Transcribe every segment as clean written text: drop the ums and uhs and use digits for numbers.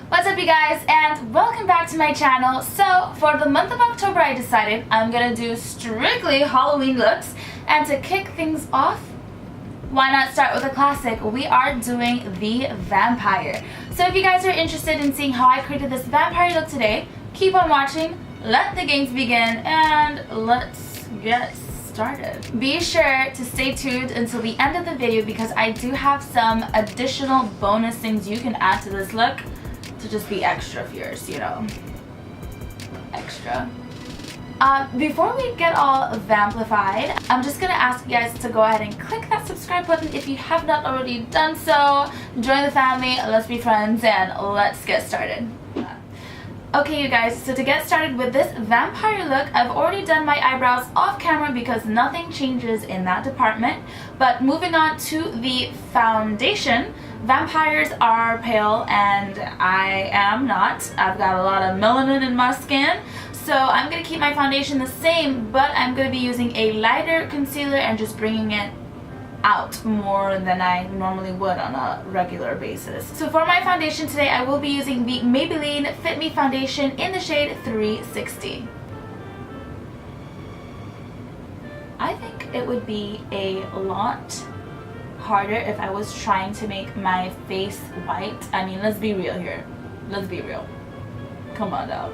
What's up, you guys, and welcome back to my channel. So for the month of October, I decided I'm gonna do strictly Halloween looks, and to kick things off, why not start with a classic? We are doing the vampire. So if you guys are interested in seeing how I created this vampire look today, keep on watching, let the games begin, and let's get started. Be sure to stay tuned until the end of the video because I do have some additional bonus things you can add to this look to just be extra fierce, you know. Extra. Before we get all vamplified, I'm just gonna ask you guys to go ahead and click that subscribe button if you have not already done so. Join the family, let's be friends, and let's get started. Okay, you guys, so to get started with this vampire look, I've already done my eyebrows off camera because nothing changes in that department. But moving on to the foundation, vampires are pale and I am not. I've got a lot of melanin in my skin. So I'm going to keep my foundation the same, but I'm going to be using a lighter concealer and just bringing it out more than I normally would on a regular basis. So for my foundation today, I will be using the Maybelline Fit Me foundation in the shade 360. I think it would be a lot harder if I was trying to make my face white. I mean, let's be real here. Let's be real. Come on now.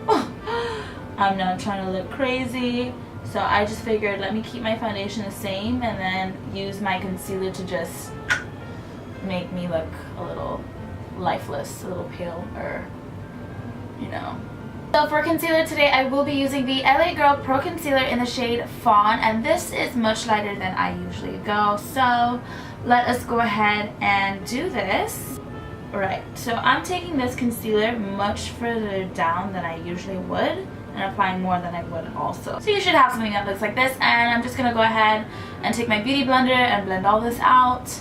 I'm not trying to look crazy. So I just figured let me keep my foundation the same and then use my concealer to just make me look a little lifeless, a little pale, or you know. So for concealer today, I will be using the LA Girl Pro Concealer in the shade Fawn, and this is much lighter than I usually go. So let us go ahead and do this. Right, so I'm taking this concealer much further down than I usually would, and applying more than I would also. So you should have something that looks like this, and I'm just gonna go ahead and take my beauty blender and blend all this out.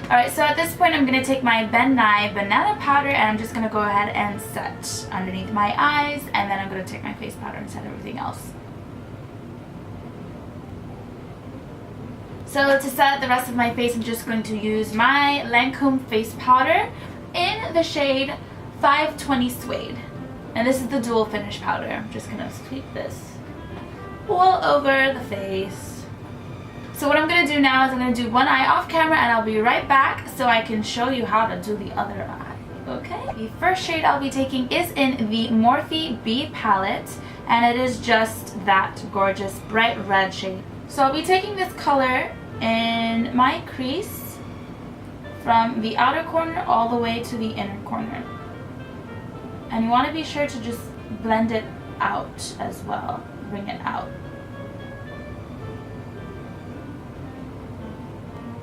Alright, so at this point I'm gonna take my Ben Nye banana powder and I'm just gonna go ahead and set underneath my eyes, and then I'm gonna take my face powder and set everything else. So to set the rest of my face, I'm just going to use my Lancome face powder in the shade 520 Suede. And this is the dual finish powder. I'm just going to sweep this all over the face. So what I'm going to do now is I'm going to do one eye off camera, and I'll be right back so I can show you how to do the other eye. Okay? The first shade I'll be taking is in the Morphe B palette, and it is just that gorgeous bright red shade. So I'll be taking this color in my crease from the outer corner all the way to the inner corner. And you want to be sure to just blend it out as well. Bring it out.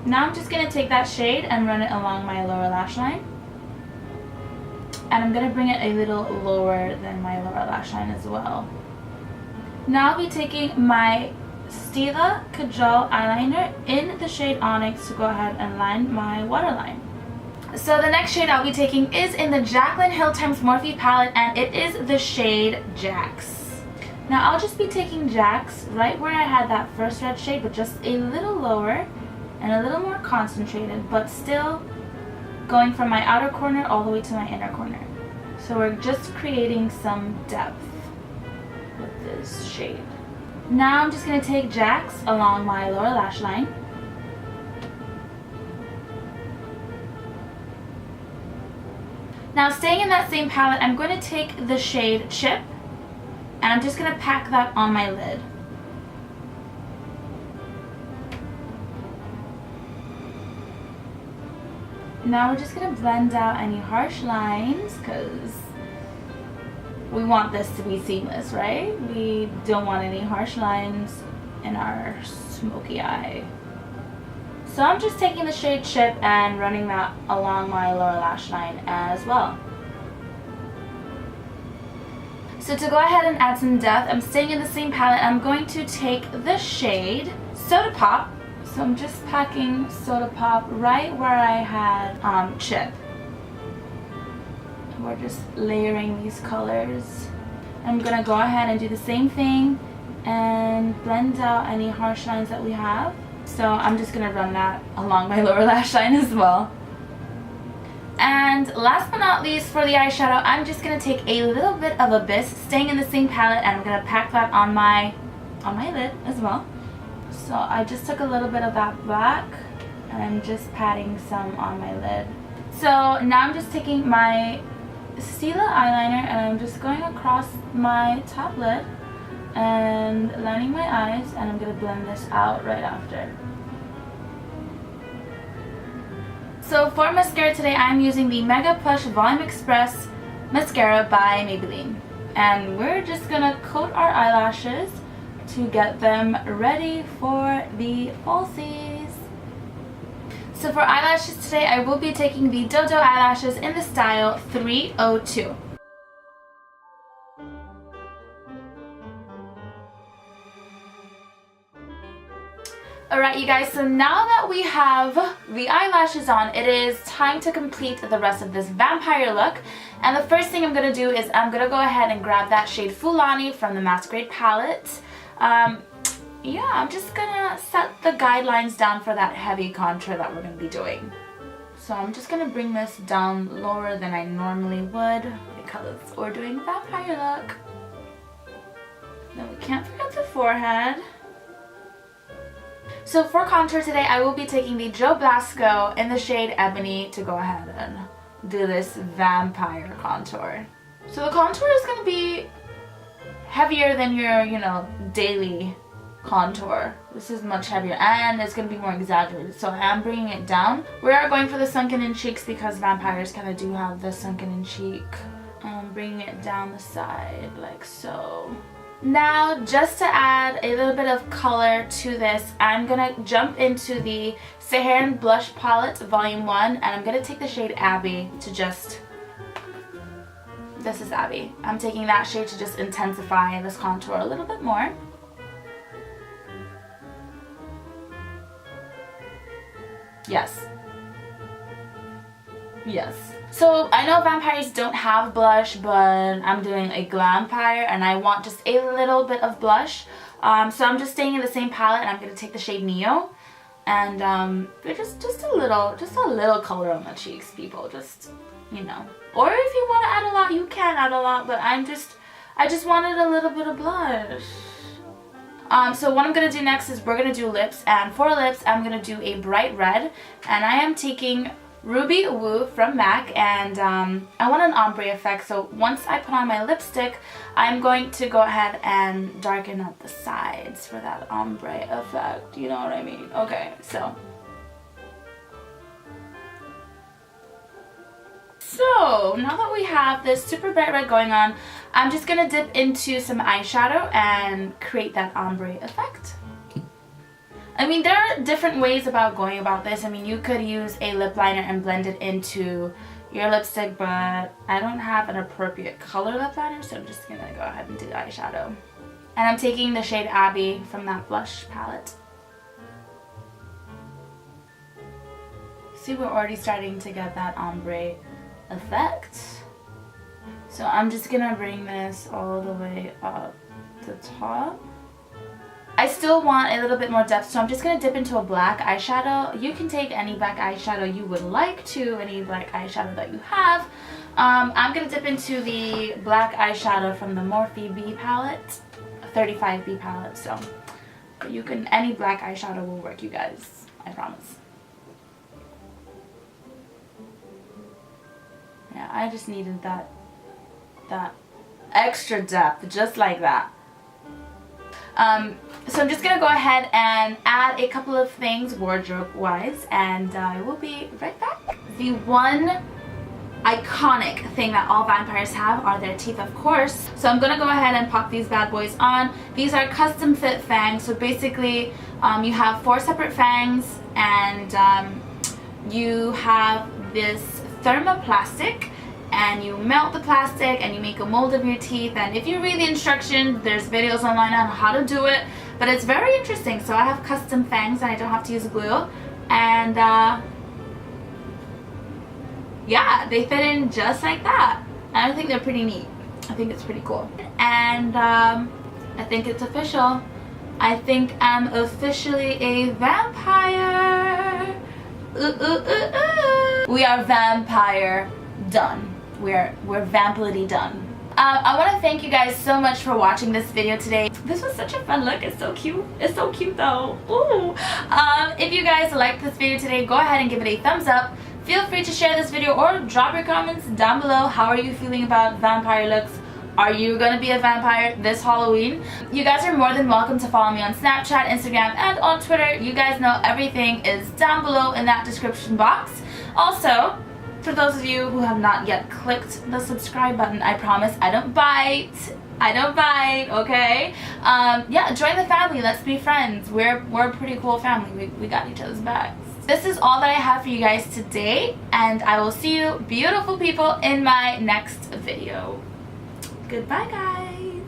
Now I'm just going to take that shade and run it along my lower lash line. And I'm going to bring it a little lower than my lower lash line as well. Now I'll be taking my Stila Kajal eyeliner in the shade Onyx to go ahead and line my waterline. So the next shade I'll be taking is in the Jaclyn Hill Times Morphe palette, and it is the shade Jax. Now I'll just be taking Jax right where I had that first red shade, but just a little lower and a little more concentrated, but still going from my outer corner all the way to my inner corner. So we're just creating some depth with this shade. Now I'm just going to take Jax along my lower lash line. Now staying in that same palette, I'm going to take the shade Chip, and I'm just going to pack that on my lid. Now we're just going to blend out any harsh lines because we want this to be seamless, right? We don't want any harsh lines in our smoky eye. So I'm just taking the shade Chip and running that along my lower lash line as well. So to go ahead and add some depth, I'm staying in the same palette. I'm going to take the shade Soda Pop. So I'm just packing Soda Pop right where I had Chip. We're just layering these colors. I'm gonna go ahead and do the same thing and blend out any harsh lines that we have. So I'm just gonna run that along my lower lash line as well. And last but not least, for the eyeshadow, I'm just gonna take a little bit of Abyss, staying in the same palette, and I'm gonna pack that on my lid as well. So I just took a little bit of that black, and I'm just patting some on my lid. So now I'm just taking my Stila eyeliner, and I'm just going across my top lid and lining my eyes, and I'm gonna blend this out right after. So for mascara today, I'm using the Mega Plush Volume Express Mascara by Maybelline. And we're just gonna coat our eyelashes to get them ready for the falsies. So for eyelashes today, I will be taking the Dodo eyelashes in the style 302. Alright you guys, so now that we have the eyelashes on, it is time to complete the rest of this vampire look. And the first thing I'm going to do is I'm going to go ahead and grab that shade Fulani from the Masquerade palette. Yeah, I'm just going to set the guidelines down for that heavy contour that we're going to be doing. So I'm just going to bring this down lower than I normally would because we're doing vampire look. Then we can't forget the forehead. So for contour today, I will be taking the Joe Blasco in the shade Ebony to go ahead and do this vampire contour. So the contour is going to be heavier than your, daily contour. This is much heavier and it's going to be more exaggerated. So I am bringing it down. We are going for the sunken in cheeks because vampires kind of do have the sunken in cheek. Bringing it down the side like so. Now, just to add a little bit of color to this, I'm going to jump into the Saharan Blush Palette Volume 1, and I'm going to take the shade Abby to just... This is Abby. I'm taking that shade to just intensify this contour a little bit more. Yes. Yes. So I know vampires don't have blush, but I'm doing a glampire and I want just a little bit of blush. So I'm just staying in the same palette and I'm going to take the shade Neo. And just a little color on the cheeks, people. Just, Or if you want to add a lot, you can add a lot, but I just wanted a little bit of blush. So what I'm going to do next is we're going to do lips. And for lips, I'm going to do a bright red. And I am taking Ruby Woo from MAC, and I want an ombre effect, so once I put on my lipstick, I'm going to go ahead and darken up the sides for that ombre effect, you know what I mean? Okay, so now that we have this super bright red going on, I'm just going to dip into some eyeshadow and create that ombre effect. I mean, there are different ways about going about this. I mean, you could use a lip liner and blend it into your lipstick, but I don't have an appropriate color lip liner, so I'm just going to go ahead and do the eyeshadow. And I'm taking the shade Abby from that blush palette. See, we're already starting to get that ombre effect. So I'm just going to bring this all the way up the top. I still want a little bit more depth, so I'm just going to dip into a black eyeshadow. You can take any black eyeshadow you would like to, any black eyeshadow that you have. I'm going to dip into the black eyeshadow from the Morphe B palette, 35B palette, so you can, any black eyeshadow will work, you guys, I promise. Yeah, I just needed that extra depth, just like that. So I'm just going to go ahead and add a couple of things wardrobe wise, and I will be right back. The one iconic thing that all vampires have are their teeth, of course. So I'm going to go ahead and pop these bad boys on. These are custom fit fangs, so basically you have 4 separate fangs, and you have this thermoplastic, and you melt the plastic and you make a mold of your teeth, and if you read the instructions, there's videos online on how to do it, but it's very interesting. So I have custom fangs and I don't have to use glue, and yeah, they fit in just like that, and I think they're pretty neat. I think it's pretty cool, and I think it's official. I think I'm officially a vampire. We are vampire done. We're vampility done. I want to thank you guys so much for watching this video today. This was such a fun look. It's so cute. It's so cute though. Ooh. If you guys liked this video today, go ahead and give it a thumbs up. Feel free to share this video or drop your comments down below. How are you feeling about vampire looks? Are you gonna be a vampire this Halloween? You guys are more than welcome to follow me on Snapchat, Instagram, and on Twitter. You guys know everything is down below in that description box. Also, for those of you who have not yet clicked the subscribe button, I promise I don't bite. I don't bite, okay? Yeah, join the family. Let's be friends. We're a pretty cool family. We got each other's backs. This is all that I have for you guys today, and I will see you, beautiful people, in my next video. Goodbye, guys.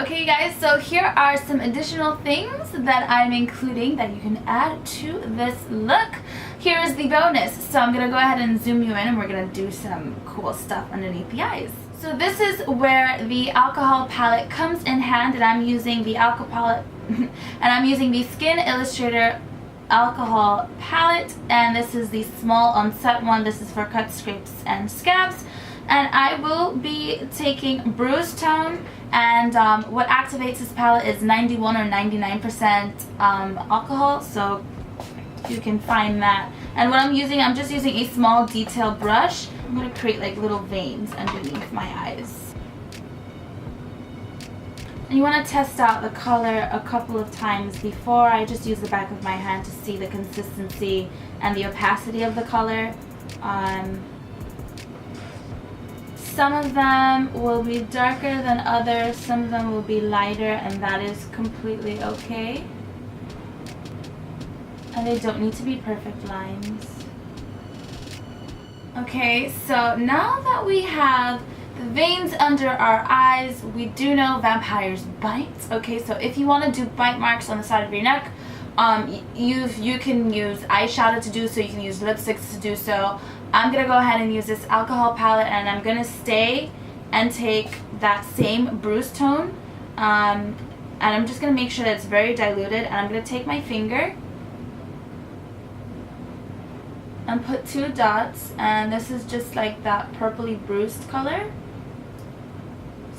Okay, guys, so here are some additional things that I'm including that you can add to this look. Here is the bonus. So I'm going to go ahead and zoom you in, and we're going to do some cool stuff underneath the eyes. So this is where the alcohol palette comes in hand, and I'm using the alcohol palette and I'm using the Skin Illustrator alcohol palette, and this is the small onset one. This is for cuts, scrapes, and scabs. And I will be taking Bruise Tone, and what activates this palette is 91 or 99% alcohol, so you can find that. And what I'm using, I'm just using a small detail brush. I'm going to create like little veins underneath my eyes. And you want to test out the color a couple of times before. I just use the back of my hand to see the consistency and the opacity of the color. Some of them will be darker than others, some of them will be lighter, and that is completely okay. And they don't need to be perfect lines. Okay, so now that we have the veins under our eyes, we do know vampires bite. Okay, so if you want to do bite marks on the side of your neck, you can use eyeshadow to do so, you can use lipsticks to do so. I'm going to go ahead and use this alcohol palette, and I'm going to stay and take that same Bruise Tone, and I'm just going to make sure that it's very diluted, and I'm going to take my finger and put 2 dots, and this is just like that purpley bruised color.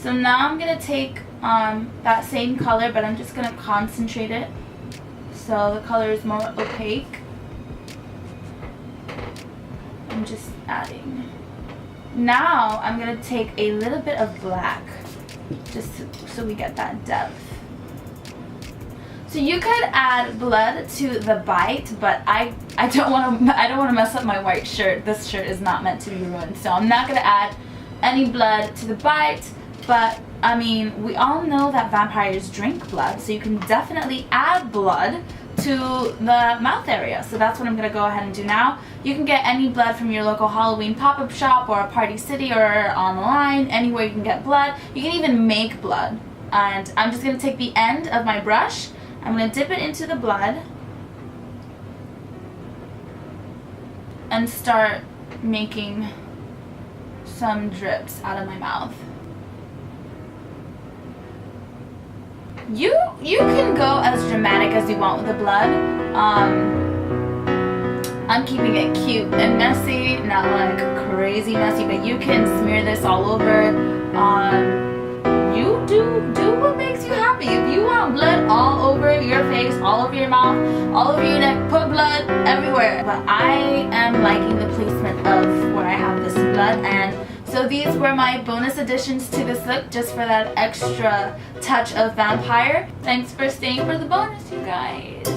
So now I'm going to take that same color, but I'm just going to concentrate it so the color is more opaque. I'm just adding. Now I'm going to take a little bit of black just so we get that depth. So you could add blood to the bite, but I don't want to mess up my white shirt. This shirt is not meant to be ruined, so I'm not going to add any blood to the bite. But I mean, we all know that vampires drink blood, so you can definitely add blood to the mouth area. So that's what I'm going to go ahead and do now. You can get any blood from your local Halloween pop-up shop or a Party City or online, anywhere you can get blood. You can even make blood. And I'm just going to take the end of my brush, I'm going to dip it into the blood and start making some drips out of my mouth. You can go as dramatic as you want with the blood. I'm keeping it cute and messy, not like crazy messy, but you can smear this all over. You do what makes you happy. If you want blood all over your face, all over your mouth, all over your neck, put blood everywhere. But I am liking the placement of where I have this blood, and so these were my bonus additions to this look, just for that extra touch of vampire. Thanks for staying for the bonus, you guys.